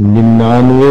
99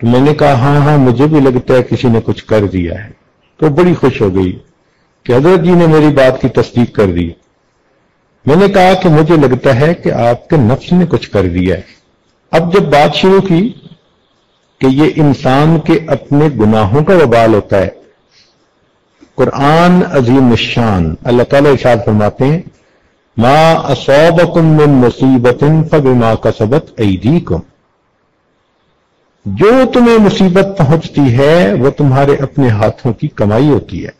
تو میں نے کہا ہاں ہاں مجھے بھی لگتا ہے کسی نے کچھ کر دیا ہے. تو بڑی خوش ہو گئی کہ حضرت جی نے میری بات کی تصدیق کر دی. میں نے کہا کہ مجھے لگتا ہے کہ آپ کے نفس نے کچھ کر دیا ہے. اب جب بات شروع کی کہ یہ انسان کے اپنے گناہوں کا وبال ہوتا ہے، قرآن عظیم الشان اللہ تعالیٰ ارشاد فرماتے ہیں ما اصابکم من مصیبت فبما کسبت ایدیکم، جو تمہیں مصیبت پہنچتی ہے وہ تمہارے اپنے ہاتھوں کی کمائی ہوتی ہے.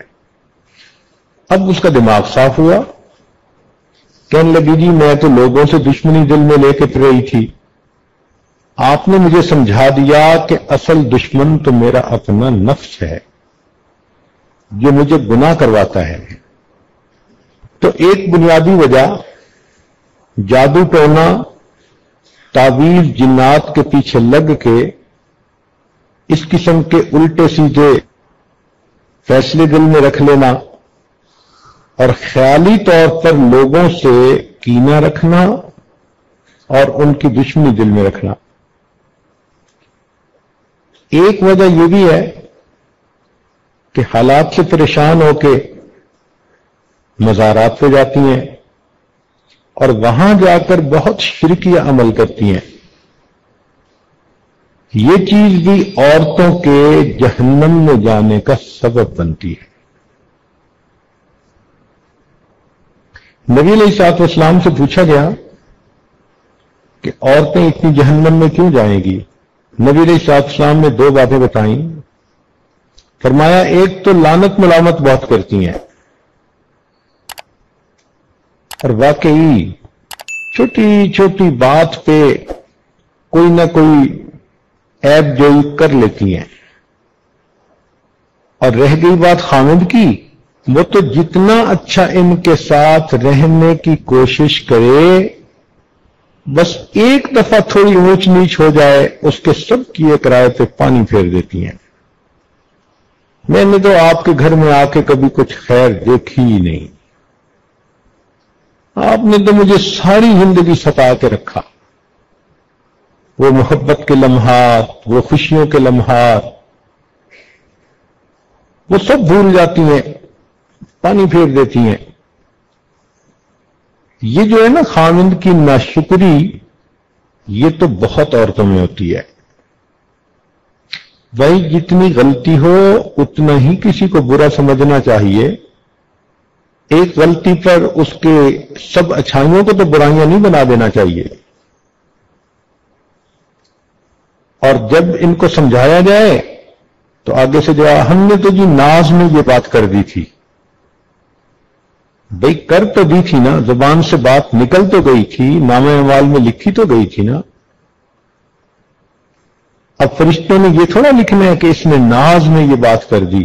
اب اس کا دماغ صاف ہوا، کہنے لگی جی میں تو لوگوں سے دشمنی دل میں لے کے پھر رہی تھی، آپ نے مجھے سمجھا دیا کہ اصل دشمن تو میرا اپنا نفس ہے جو مجھے گناہ کرواتا ہے. تو ایک بنیادی وجہ جادو ٹونا، تعویذ جنات کے پیچھے لگ کے اس قسم کے الٹے سیدھے فیصلے دل میں رکھ لینا اور خیالی طور پر لوگوں سے کینہ رکھنا اور ان کی دشمنی دل میں رکھنا. ایک وجہ یہ بھی ہے کہ حالات سے پریشان ہو کے مزارات پہ جاتی ہیں اور وہاں جا کر بہت شرکیہ عمل کرتی ہیں. یہ چیز بھی عورتوں کے جہنم میں جانے کا سبب بنتی ہے. نبی علیہ الصلوۃ والسلام سے پوچھا گیا کہ عورتیں اتنی جہنم میں کیوں جائیں گی؟ نبی علیہ الصلوۃ والسلام نے دو باتیں بتائیں. فرمایا ایک تو لعنت ملامت بہت کرتی ہیں اور واقعی چھوٹی چھوٹی بات پہ کوئی نہ کوئی عیب جوئی کر لیتی ہیں. اور رہ گئی بات خامد کی، وہ تو جتنا اچھا ان کے ساتھ رہنے کی کوشش کرے بس ایک دفعہ تھوڑی اونچ نیچ ہو جائے اس کے سب کیے کرائے پہ پانی پھیر دیتی ہیں. میں نے تو آپ کے گھر میں آ کے کبھی کچھ خیر دیکھی ہی نہیں، آپ نے تو مجھے ساری زندگی ستا کے رکھا. وہ محبت کے لمحات، وہ خوشیوں کے لمحات، وہ سب بھول جاتی ہیں، پانی پھیر دیتی ہیں. یہ جو ہے نا خامند کی ناشکری، یہ تو بہت عورتوں میں ہوتی ہے. بھائی جتنی غلطی ہو اتنا ہی کسی کو برا سمجھنا چاہیے. ایک غلطی پر اس کے سب اچھائیوں کو تو برائیاں نہیں بنا دینا چاہیے. اور جب ان کو سمجھایا جائے تو آگے سے جواب ہم نے تو جی ناز میں یہ بات کر دی تھی. بھئی کر تو دی تھی نا، زبان سے بات نکل تو گئی تھی، نامہ اعمال میں لکھی تو گئی تھی نا. اب فرشتوں نے یہ تھوڑا لکھنا ہے کہ اس نے ناز میں یہ بات کر دی.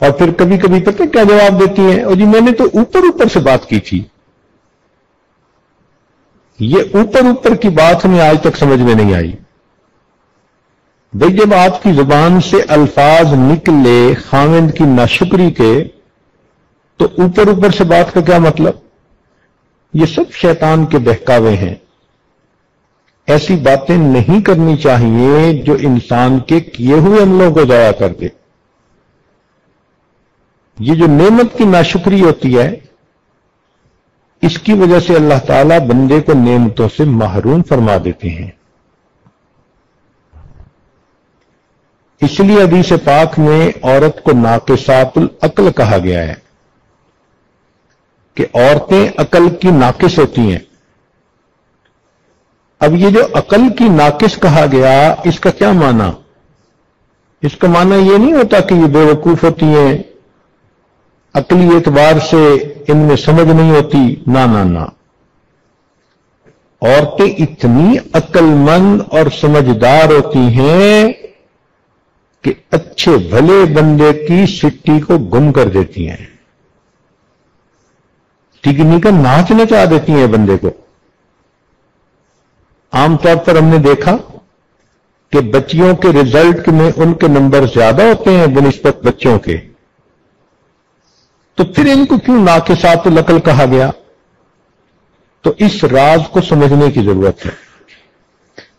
اور پھر کبھی کبھی پتہ کیا جواب دیتی ہیں، اور جی میں نے تو اوپر اوپر سے بات کی تھی. یہ اوپر اوپر کی بات ہمیں آج تک سمجھ میں نہیں آئی. بھئی جب آپ کی زبان سے الفاظ نکلے خامند کی ناشکری کے تو اوپر اوپر سے بات کا کیا مطلب؟ یہ سب شیطان کے بہکاوے ہیں. ایسی باتیں نہیں کرنی چاہیے جو انسان کے کیے ہوئے عملوں کو ضائع کر دے. یہ جو نعمت کی ناشکری ہوتی ہے اس کی وجہ سے اللہ تعالیٰ بندے کو نعمتوں سے محروم فرما دیتے ہیں. اس لیے حدیث پاک میں عورت کو ناقصات العقل کہا گیا ہے کہ عورتیں عقل کی ناقص ہوتی ہیں. اب یہ جو عقل کی ناقص کہا گیا اس کا کیا معنی؟ اس کا معنی یہ نہیں ہوتا کہ یہ بے وقوف ہوتی ہیں، عقلی اعتبار سے ان میں سمجھ نہیں ہوتی. نہ عورتیں اتنی عقل مند اور سمجھدار ہوتی ہیں کہ اچھے بھلے بندے کی سٹی کو گم کر دیتی ہیں، ٹگنی کا ناچ نچا دیتی ہیں بندے کو. عام طور پر ہم نے دیکھا کہ بچیوں کے رزلٹ میں ان کے نمبر زیادہ ہوتے ہیں بنسبت بچوں کے، تو پھر ان کو کیوں ناقصات العقل کہا گیا؟ تو اس راز کو سمجھنے کی ضرورت ہے.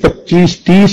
25-30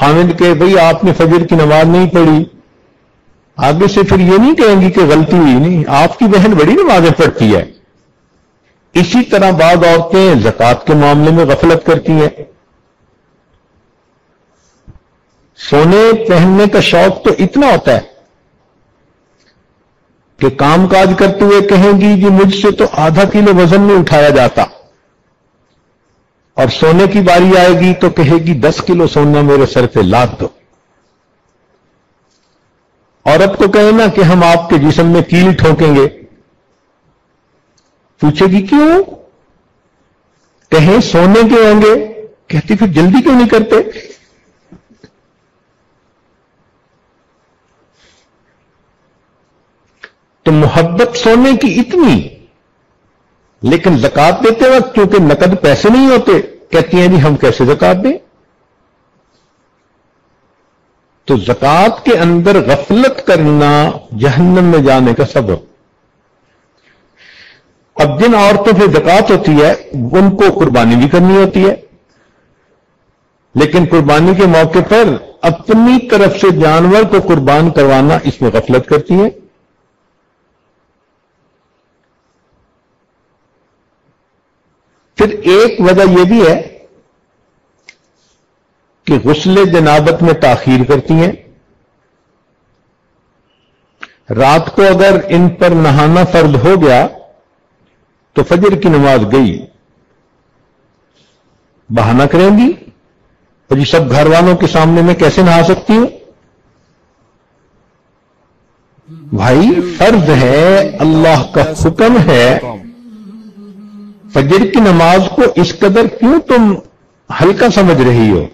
خامد کہ بھئی آپ نے فجر کی نماز نہیں پڑھی، آگے سے پھر یہ نہیں کہیں گی کہ غلطی ہوئی، نہیں، آپ کی بہن بڑی نمازیں پڑھتی ہے۔ اسی طرح بعض عورتیں زکوٰۃ کے معاملے میں غفلت کرتی ہیں۔ سونے پہننے کا شوق تو اتنا ہوتا ہے کہ کام کاج کرتے ہوئے کہیں گی جی مجھ سے تو آدھا کلو وزن نہیں اٹھایا جاتا، اور سونے کی باری آئے گی تو کہے گی 10 کلو سونا میرے سر پہ لاد دو۔ عورت کو کہے نا کہ ہم آپ کے جسم میں کیل ٹھوکیں گے، پوچھے گی کیوں؟ کہیں سونے کے ہوں گے، کہتی پھر جلدی کیوں نہیں کرتے؟ تو محبت سونے کی اتنی، لیکن زکات دیتے وقت کیونکہ نقد پیسے نہیں ہوتے، کہتی ہیں جی ہم کیسے زکات دیں؟ تو زکات کے اندر غفلت کرنا جہنم میں جانے کا سبب۔ اب جن عورتوں پہ زکات ہوتی ہے ان کو قربانی بھی کرنی ہوتی ہے، لیکن قربانی کے موقع پر اپنی طرف سے جانور کو قربان کروانا اس میں غفلت کرتی ہے۔ پھر ایک وجہ یہ بھی ہے کہ غسل جنابت میں تاخیر کرتی ہیں۔ رات کو اگر ان پر نہانا فرض ہو گیا تو فجر کی نماز گئی، بہانہ کریں گی اور یہ سب گھر والوں کے سامنے میں کیسے نہا سکتی ہوں؟ بھائی فرض ہے، اللہ کا حکم ہے، فجر کی نماز کو اس قدر کیوں تم ہلکا سمجھ رہی ہو؟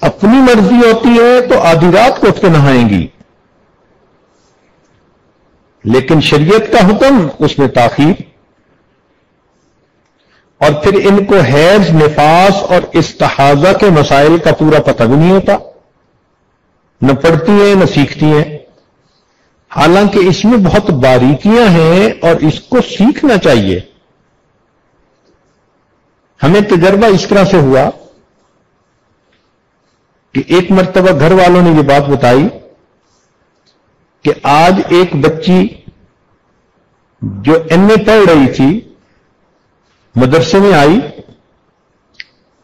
اپنی مرضی ہوتی ہے تو آدھی رات کو اٹھ کے نہائیں گی، لیکن شریعت کا حکم اس میں تاخیر۔ اور پھر ان کو حیض، نفاس اور استحاضہ کے مسائل کا پورا پتہ بھی نہیں ہوتا، نہ پڑھتی ہیں نہ سیکھتی ہیں، حالانکہ اس میں بہت باریکیاں ہیں اور اس کو سیکھنا چاہیے۔ ہمیں تجربہ اس طرح سے ہوا کہ ایک مرتبہ گھر والوں نے یہ بات بتائی کہ آج ایک بچی جو ایم اے پڑھ رہی تھی مدرسے میں آئی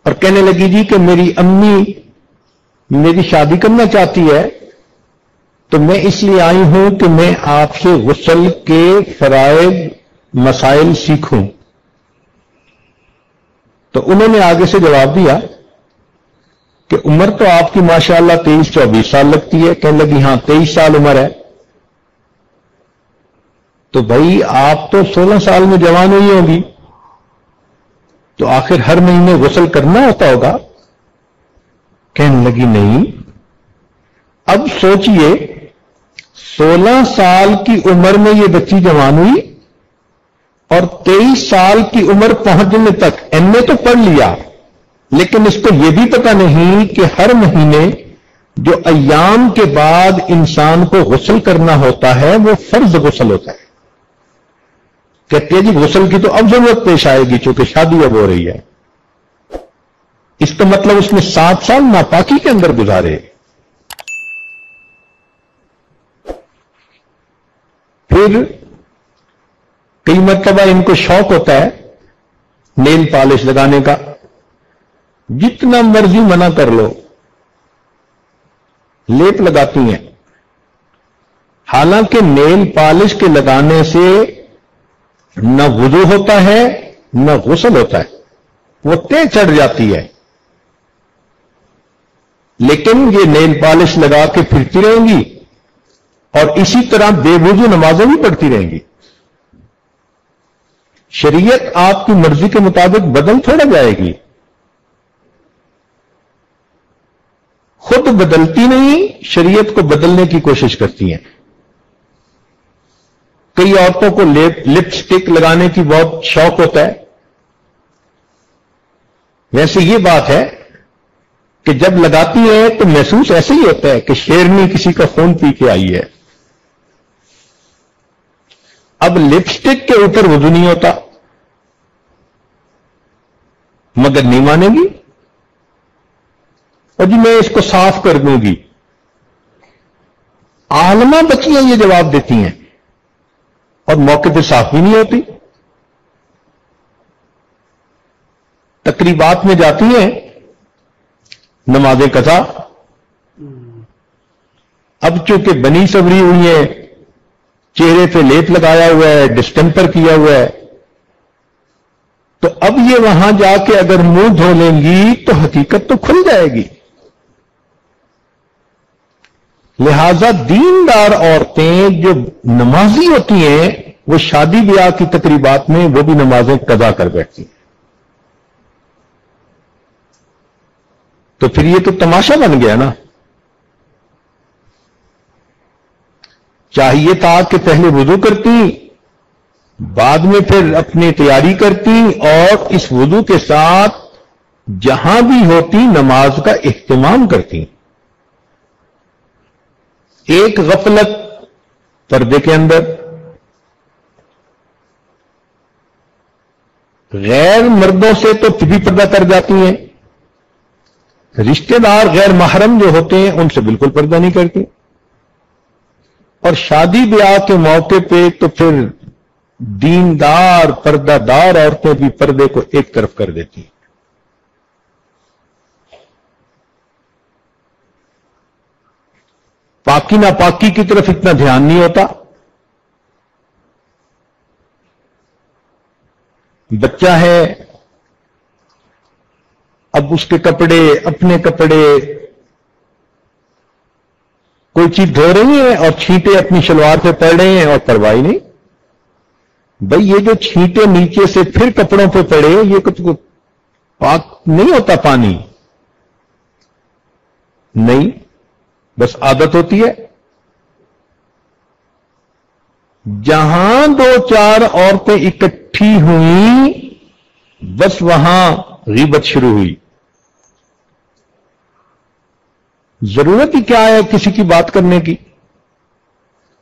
اور کہنے لگی جی کہ میری امی میری شادی کرنا چاہتی ہے، تو میں اس لیے آئی ہوں کہ میں آپ سے غسل کے فرائض مسائل سیکھوں۔ تو انہوں نے آگے سے جواب دیا کہ عمر تو آپ کی ماشاءاللہ 23-24 سال لگتی ہے۔ کہنے لگی ہاں 23 سال عمر ہے۔ تو بھائی آپ تو 16 سال میں جوان ہوئی ہوگی، تو آخر ہر مہینے غسل کرنا ہوتا ہوگا؟ کہنے لگی نہیں۔ اب سوچئے 16 سال کی عمر میں یہ بچی جوان ہوئی اور 23 سال کی عمر پہنچنے تک ایم اے تو پڑھ لیا، لیکن اس کو یہ بھی پتہ نہیں کہ ہر مہینے جو ایام کے بعد انسان کو غسل کرنا ہوتا ہے وہ فرض غسل ہوتا ہے۔ کہتے ہیں جی غسل کی تو اب ضرورت پیش آئے گی چونکہ شادی اب ہو رہی ہے۔ اس کا مطلب اس نے 7 سال ناپاکی کے اندر گزارے۔ پھر کئی مرتبہ ان کو شوق ہوتا ہے نیل پالش لگانے کا، جتنا مرضی منع کر لو لیپ لگاتی ہیں، حالانکہ نیل پالش کے لگانے سے نہ وضو ہوتا ہے نہ غسل ہوتا ہے، وہ تیز چڑھ جاتی ہے، لیکن یہ نیل پالش لگا کے پھرتی رہیں گی اور اسی طرح بے وضو نمازیں بھی پڑھتی رہیں گی۔ شریعت آپ کی مرضی کے مطابق بدل تھوڑا جائے گی، خود بدلتی نہیں، شریعت کو بدلنے کی کوشش کرتی ہیں۔ کئی عورتوں کو لپسٹک لگانے کی بہت شوق ہوتا ہے۔ ویسے یہ بات ہے کہ جب لگاتی ہے تو محسوس ایسے ہی ہوتا ہے کہ شیرنی کسی کا خون پی کے آئی ہے۔ اب لپسٹک کے اوپر وضو نہیں ہوتا، مگر نہیں مانے گی اور جی میں اس کو صاف کر دوں گی. عالمہ بچیاں یہ جواب دیتی ہیں اور موقع پہ صاف بھی نہیں ہوتی. تقریبات میں جاتی ہیں نمازیں قضا. اب چونکہ بنی سبری ہوئی ہے, چہرے پہ لیپ لگایا ہوا ہے, ڈسٹمپر کیا ہوا ہے, تو اب یہ وہاں جا کے اگر منہ دھو لیں گی تو حقیقت تو کھل جائے گی. لہذا دیندار عورتیں جو نمازی ہوتی ہیں وہ شادی بیاہ کی تقریبات میں وہ بھی نمازیں قضا کر بیٹھتی ہیں. تو پھر یہ تو تماشا بن گیا نا. چاہیے تھا کہ پہلے وضو کرتی, بعد میں پھر اپنی تیاری کرتی اور اس وضو کے ساتھ جہاں بھی ہوتی نماز کا اہتمام کرتی. ایک غفلت پردے کے اندر, غیر مردوں سے تو پھر بھی پردہ کر جاتی ہیں, رشتہ دار غیر محرم جو ہوتے ہیں ان سے بالکل پردہ نہیں کرتی, اور شادی بیاہ کے موقع پہ تو پھر دیندار پردہ دار عورتیں بھی پردے کو ایک طرف کر دیتی ہیں. پاکی ناپاکی کی طرف اتنا دھیان نہیں ہوتا. بچہ ہے, اب اس کے کپڑے, اپنے کپڑے, کوئی چیز دھو رہی ہے اور چھینٹے اپنی شلوار پہ پڑ رہے ہیں اور پرواہ نہیں. بھئی یہ جو چھینٹے نیچے سے پھر کپڑوں پہ پڑے یہ کچھ پاک نہیں ہوتا پانی, نہیں, بس عادت ہوتی ہے. جہاں دو چار عورتیں اکٹھی ہوئیں بس وہاں غیبت شروع ہوئی. ضرورت ہی کیا ہے کسی کی بات کرنے کی,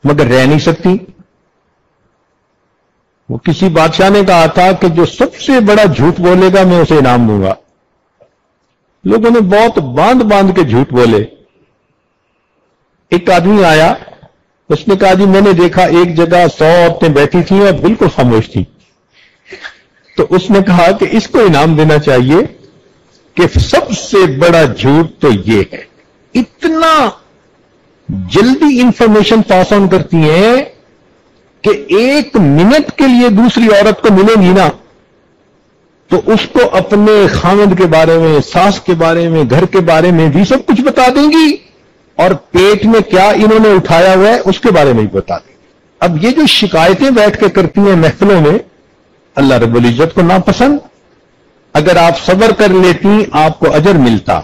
مگر رہ نہیں سکتی. وہ کسی بادشاہ نے کہا تھا کہ جو سب سے بڑا جھوٹ بولے گا میں اسے انعام دوں گا. لوگوں نے بہت باندھ باندھ کے جھوٹ بولے. ایک آدمی آیا, اس نے کہا جی میں نے دیکھا ایک جگہ 100 عورتیں بیٹھی تھیں اور بالکل خاموش تھیں. تو اس نے کہا کہ اس کو انعام دینا چاہیے کہ سب سے بڑا جھوٹ تو یہ ہے, اتنا جلدی انفارمیشن پاس آن کرتی ہیں کہ 1 منٹ کے لیے دوسری عورت کو ملے گی نا تو اس کو اپنے خاوند کے بارے میں, ساس کے بارے میں, گھر کے بارے میں بھی سب کچھ بتا دیں گی, اور پیٹ میں کیا انہوں نے اٹھایا ہوا ہے اس کے بارے میں بھی بتا دیں گی. اب یہ جو شکایتیں بیٹھ کے کرتی ہیں محفلوں میں, اللہ رب العزت کو ناپسند. اگر آپ صبر کر لیتی آپ کو اجر ملتا.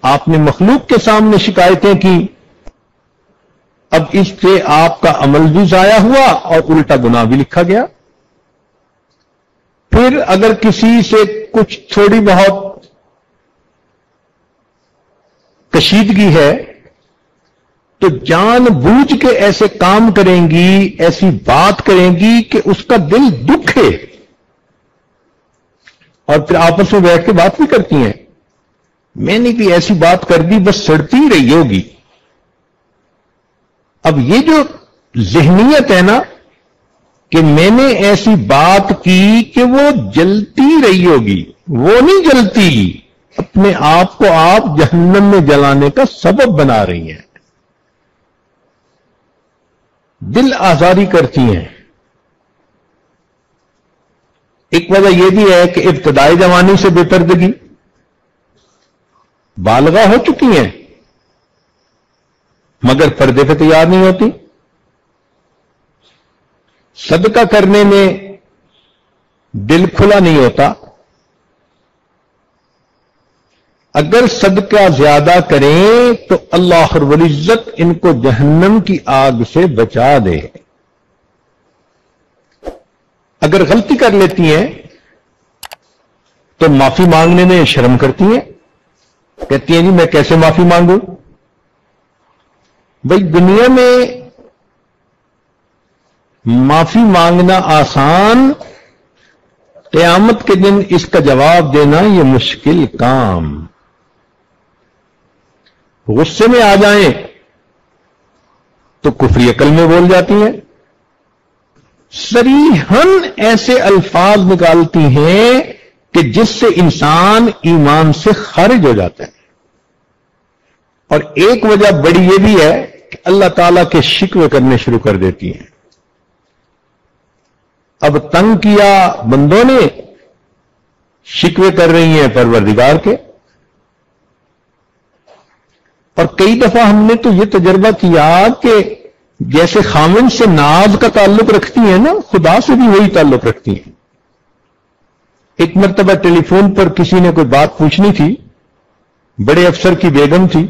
آپ نے مخلوق کے سامنے شکایتیں کی, اب اس سے آپ کا عمل بھی ضائع ہوا اور الٹا گناہ بھی لکھا گیا. پھر اگر کسی سے کچھ تھوڑی بہت کشیدگی ہے تو جان بوجھ کے ایسے کام کریں گی, ایسی بات کریں گی کہ اس کا دل دکھے, اور پھر آپس میں بیٹھ کے بات بھی کرتی ہیں, میں نے بھی ایسی بات کر دی بس سڑتی ہی رہی ہوگی. اب یہ جو ذہنیت ہے نا کہ میں نے ایسی بات کی کہ وہ جلتی رہی ہوگی, وہ نہیں جلتی, اپنے آپ کو آپ جہنم میں جلانے کا سبب بنا رہی ہیں, دل آزاری کرتی ہیں. ایک وجہ یہ بھی ہے کہ ابتدائی جوانی سے بے پردگی, بالغہ ہو چکی ہیں مگر پردے پہ تیار نہیں ہوتی. صدقہ کرنے میں دل کھلا نہیں ہوتا. اگر صدقہ زیادہ کریں تو اللہ رب العزت ان کو جہنم کی آگ سے بچا دے. اگر غلطی کر لیتی ہیں تو معافی مانگنے میں شرم کرتی ہیں, کہتی ہیں جی میں کیسے معافی مانگوں. بھئی دنیا میں معافی مانگنا آسان قیامت کے دن اس کا جواب دینا یہ مشکل کام. غصے میں آ جائیں تو کفری عقل میں بول جاتی ہیں، صریحاً ایسے الفاظ نکالتی ہیں کہ جس سے انسان ایمان سے خارج ہو جاتا ہے. اور ایک وجہ بڑی یہ بھی ہے کہ اللہ تعالیٰ کے شکوے کرنے شروع کر دیتی ہیں. اب تنگ کیا بندوں نے، شکوے کر رہی ہیں پروردگار کے. اور کئی دفعہ ہم نے تو یہ تجربہ کیا کہ جیسے خامن سے ناز کا تعلق رکھتی ہیں نا، خدا سے بھی وہی تعلق رکھتی ہیں. ایک مرتبہ ٹیلی فون پر کسی نے کوئی بات پوچھنی تھی، بڑے افسر کی بیگم تھی،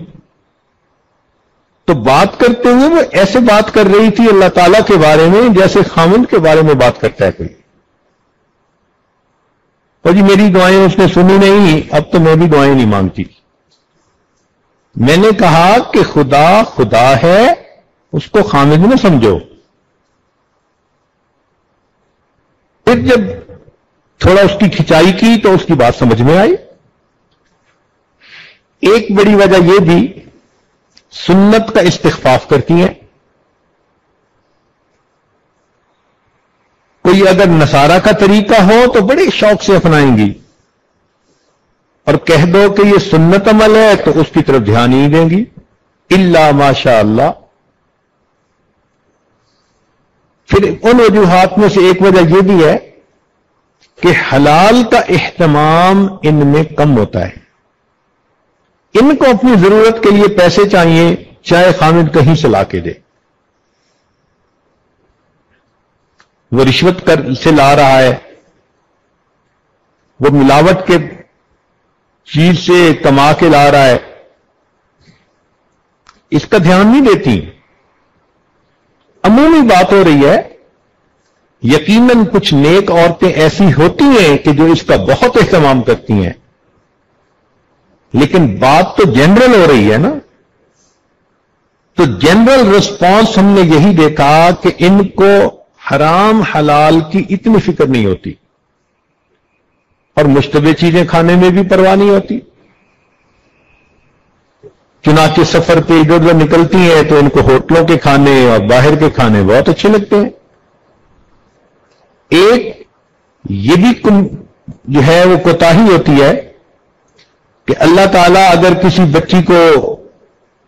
تو بات کرتے ہوئے وہ ایسے بات کر رہی تھی اللہ تعالیٰ کے بارے میں جیسے خامن کے بارے میں بات کرتا ہے کوئی. اور جی میری دعائیں اس نے سنی نہیں، اب تو میں بھی دعائیں نہیں مانگتی. میں نے کہا کہ خدا خدا ہے، اس کو خامد نہ سمجھو. پھر جب تھوڑا اس کی کھچائی کی تو اس کی بات سمجھ میں آئی. ایک بڑی وجہ یہ بھی سنت کا استخفاف کرتی ہیں. کوئی اگر نصارہ کا طریقہ ہو تو بڑے شوق سے اپنائیں گی، اور کہہ دو کہ یہ سنت عمل ہے تو اس کی طرف دھیان نہیں دیں گی الا ماشاء اللہ. پھر ان وجوہات میں سے ایک وجہ یہ بھی ہے کہ حلال کا اہتمام ان میں کم ہوتا ہے. ان کو اپنی ضرورت کے لیے پیسے چاہیے، چاہے خامد کہیں سے لا کے دے. وہ رشوت سے لا رہا ہے، وہ ملاوٹ کے چیز سے کما کے لا رہا ہے، اس کا دھیان نہیں دیتی. عمومی بات ہو رہی ہے. یقیناً کچھ نیک عورتیں ایسی ہوتی ہیں کہ جو اس کا بہت اہتمام کرتی ہیں، لیکن بات تو جنرل ہو رہی ہے نا. تو جنرل رسپانس ہم نے یہی دیکھا کہ ان کو حرام حلال کی اتنی فکر نہیں ہوتی، اور مشتبہ چیزیں کھانے میں بھی پرواہ نہیں ہوتی. چنانچہ سفر پہ ادھر ادھر نکلتی ہیں تو ان کو ہوٹلوں کے کھانے اور باہر کے کھانے بہت اچھے لگتے ہیں. ایک یہ بھی جو ہے وہ کوتاہی ہوتی ہے کہ اللہ تعالیٰ اگر کسی بچی کو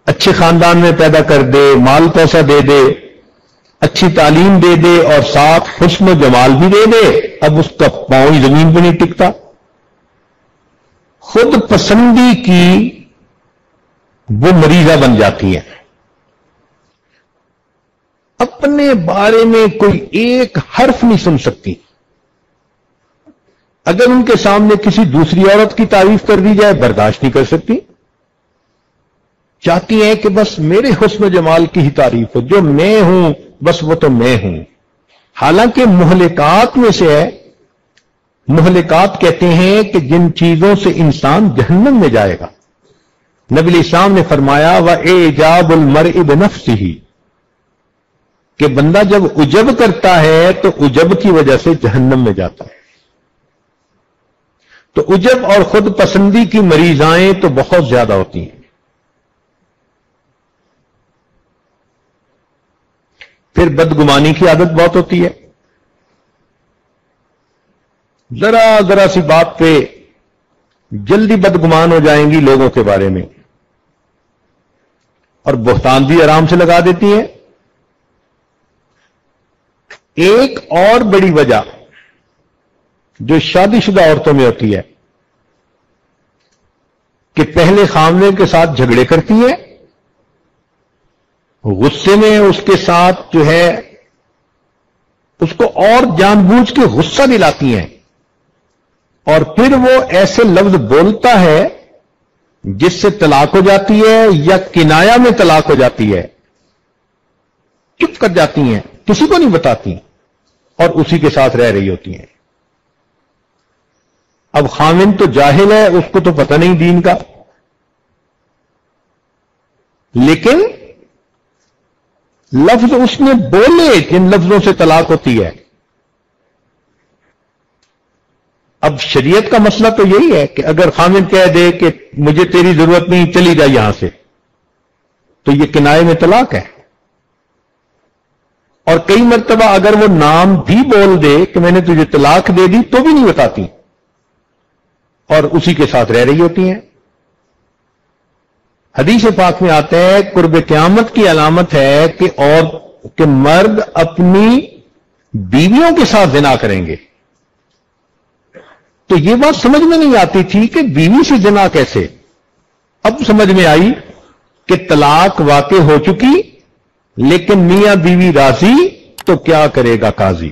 اچھے خاندان میں پیدا کر دے، مال پیسہ دے دے، اچھی تعلیم دے دے اور ساتھ حسن و جمال بھی دے دے، اب اس کا پاؤں زمین پہ نہیں ٹکتا. خود پسندی کی وہ مریضہ بن جاتی ہے. اپنے بارے میں کوئی ایک حرف نہیں سن سکتی. اگر ان کے سامنے کسی دوسری عورت کی تعریف کر دی جائے برداشت نہیں کر سکتی. چاہتی ہیں کہ بس میرے حسن و جمال کی ہی تعریف ہو، جو میں ہوں بس وہ تو میں ہوں. حالانکہ مہلکات میں سے ہے. مہلکات کہتے ہیں کہ جن چیزوں سے انسان جہنم میں جائے گا. نبی علیہ السلام نے فرمایا وَإِعْجَابُ الْمَرْءِ بِنَفْسِهِ، کہ بندہ جب عجب کرتا ہے تو عجب کی وجہ سے جہنم میں جاتا ہے. تو عجب اور خود پسندی کی مریضائیں تو بہت زیادہ ہوتی ہیں. پھر بدگمانی کی عادت بہت ہوتی ہے. ذرا ذرا سی بات پہ جلدی بدگمان ہو جائیں گی لوگوں کے بارے میں، اور بہتان بھی آرام سے لگا دیتی ہیں. ایک اور بڑی وجہ جو شادی شدہ عورتوں میں ہوتی ہے کہ پہلے خامنے کے ساتھ جھگڑے کرتی ہیں، غصے میں اس کے ساتھ جو ہے اس کو اور جان بوجھ کے غصہ دلاتی ہیں، اور پھر وہ ایسے لفظ بولتا ہے جس سے طلاق ہو جاتی ہے یا کنایا میں طلاق ہو جاتی ہے. چپ کر جاتی ہیں، کسی کو نہیں بتاتی، اور اسی کے ساتھ رہ رہی ہوتی ہیں. اب خامن تو جاہل ہے، اس کو تو پتہ نہیں دین کا، لیکن لفظ اس نے بولے جن لفظوں سے طلاق ہوتی ہے اب شریعت کا مسئلہ تو یہی ہے کہ اگر خامد کہہ دے کہ مجھے تیری ضرورت نہیں، چلی جا یہاں سے، تو یہ کنائے میں طلاق ہے۔ اور کئی مرتبہ اگر وہ نام بھی بول دے کہ میں نے تجھے طلاق دے دی تو بھی نہیں بتاتی اور اسی کے ساتھ رہ رہی ہوتی ہیں۔ حدیث پاک میں آتا ہے قرب قیامت کی علامت ہے کہ مرد اپنی بیویوں کے ساتھ زنا کریں گے۔ تو یہ بات سمجھ میں نہیں آتی تھی کہ بیوی سے زنا کیسے، اب سمجھ میں آئی کہ طلاق واقع ہو چکی لیکن میاں بیوی راضی تو کیا کرے گا قاضی۔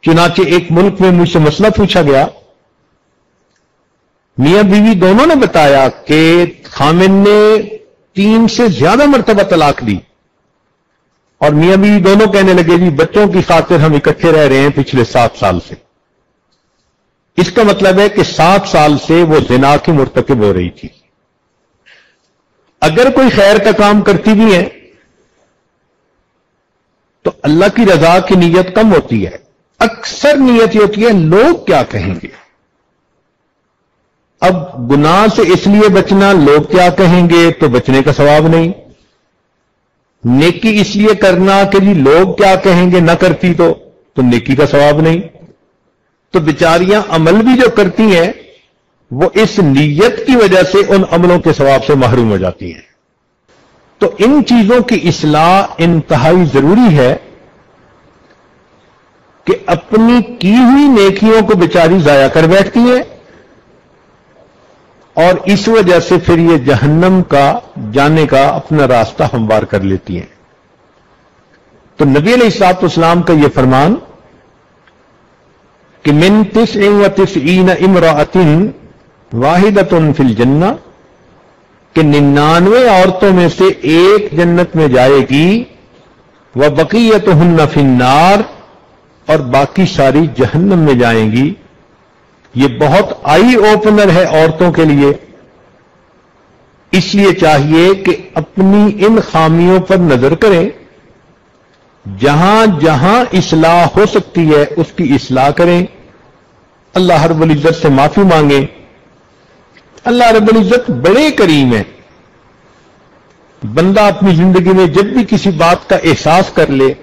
چنانچہ ایک ملک میں مجھ سے مسئلہ پوچھا گیا، میاں بیوی دونوں نے بتایا کہ خامن نے 3 سے زیادہ مرتبہ طلاق دی، اور میاں بیوی دونوں کہنے لگے جی بچوں کی خاطر ہم اکٹھے رہ رہے ہیں پچھلے 7 سال سے۔ اس کا مطلب ہے کہ 7 سال سے وہ زنا کی مرتکب ہو رہی تھی۔ اگر کوئی خیر کا کام کرتی بھی ہے تو اللہ کی رضا کی نیت کم ہوتی ہے، اکثر نیت یہ ہوتی ہے لوگ کیا کہیں گے۔ اب گناہ سے اس لیے بچنا لوگ کیا کہیں گے تو بچنے کا ثواب نہیں، نیکی اس لیے کرنا کہ جی لوگ کیا کہیں گے نہ کرتی تو نیکی کا ثواب نہیں۔ تو بیچاریاں عمل بھی جو کرتی ہیں وہ اس نیت کی وجہ سے ان عملوں کے ثواب سے محروم ہو جاتی ہیں۔ تو ان چیزوں کی اصلاح انتہائی ضروری ہے کہ اپنی کی ہوئی نیکیوں کو بیچاری ضائع کر بیٹھتی ہیں اور اس وجہ سے پھر یہ جہنم کا جانے کا اپنا راستہ ہموار کر لیتی ہیں۔ تو نبی علیہ الصلوۃ والسلام کا یہ فرمان کہ من 99 امرأۃ واحدۃ فی الجنہ، کہ 99 عورتوں میں سے ایک جنت میں جائے گی، وبقیتہن فی النار، اور باقی ساری جہنم میں جائیں گی۔ یہ بہت آئی اوپنر ہے عورتوں کے لیے، اس لیے چاہیے کہ اپنی ان خامیوں پر نظر کریں، جہاں جہاں اصلاح ہو سکتی ہے اس کی اصلاح کریں، اللہ رب العزت سے معافی مانگیں۔ اللہ رب العزت بڑے کریم ہے، بندہ اپنی زندگی میں جب بھی کسی بات کا احساس کر لے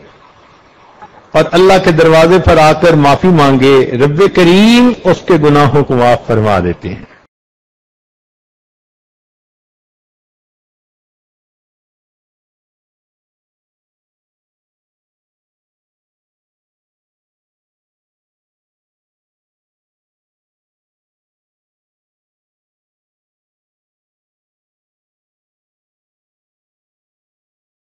اور اللہ کے دروازے پر آ کر معافی مانگے، رب کریم اس کے گناہوں کو معاف فرما دیتے ہیں۔